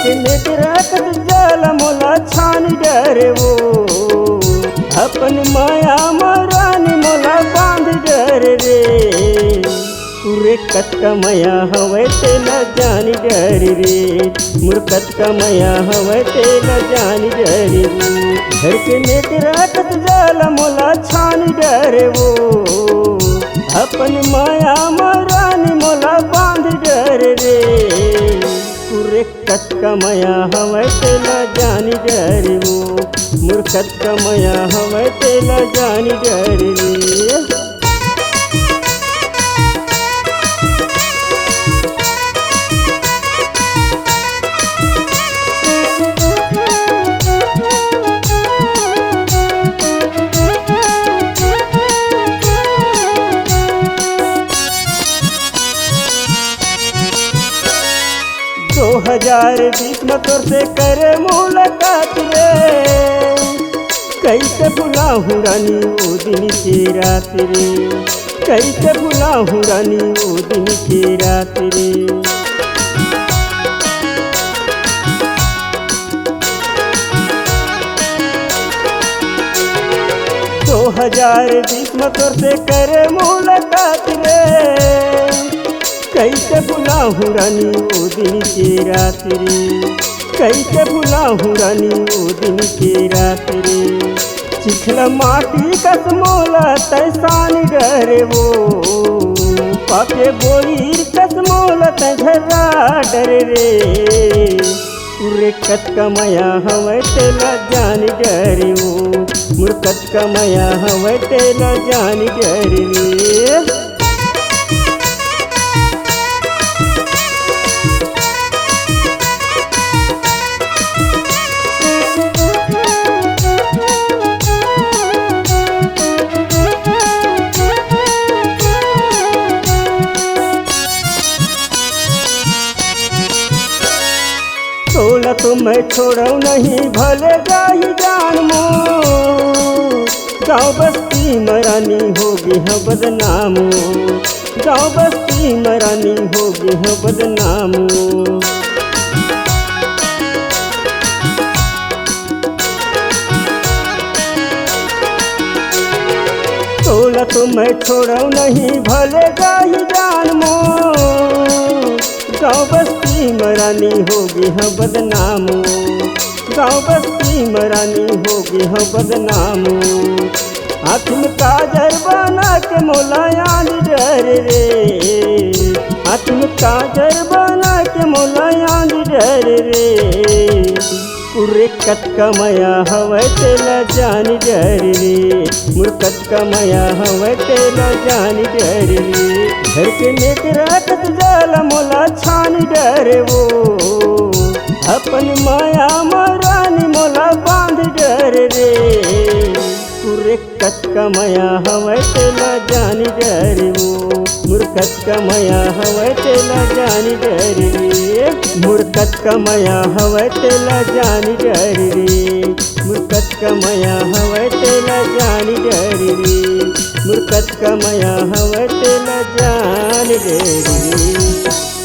निक रखत जल मोला छान डरे वो अपन माया मरानी मोला बांध डरे रे पूरे कतका माया हवे ते न जानी डरे रे मुरकत का माया हवे ते न जानी डरे रे घर के निक रखत जल मोला छान डरे वो अपन माया मरानी मोला बांध डरे रे पूरे कतका माया हवे ते न जानी डरे वो मुरकत का माया हवे ते न जानी डरे रे। 2020 में तोर से करे मुलाकात रे कैसे भुलाऊं रानी वो दिन की रात रे कैसे भुलाऊं रानी वो दिन की रात रे 2020 में तोर से करे मुलाकात रे कैसे भुलाऊं रानी वो दिन की रात रे कैसे भुलाऊं रानी वो दिन की रात रे चिखला माटी कसमोला तैसान डरे वो पाके बोली कसमोला तझरा डरे रे पूरे कतका माया हवे तेला जानी डरे वो मुरकत का माया हवे तेला जानी डरे रे। तोला तो मैं छोड़ऊ नहीं भले जाही जान मो गाँव बस्ती मरानी होगी है बदनाम गाँव बस्ती मरानी होगी है बदनाम। तोला तो मैं छोड़ऊ नहीं भले जाही जान मो गाँव बस्ती मरानी होगी है बदनाम गाँव बस्ती मरानी होगी है बदनाम। आँख में काजल बना के मोला याद डरे रे आँख में काजल बना के मोला याद डरे रे पूरे कतका माया हवे तेला जानी डरे रे मुरकत का माया हवे तेला जानी डरे रे घर के निक रखत जल मोला छान डरे वो अपन माया मरानी मोला बांध डरे रे पूरे कतका माया हवे तेला जानी डरे वो मुरकत का माया हवे तेला जानी डरे रे मुरकत का माया हवे तेला जानी डरे रे मुरकत का माया हवे तेला जानी डरे रे मुरकत का माया हवे तेला जानी डरे रे।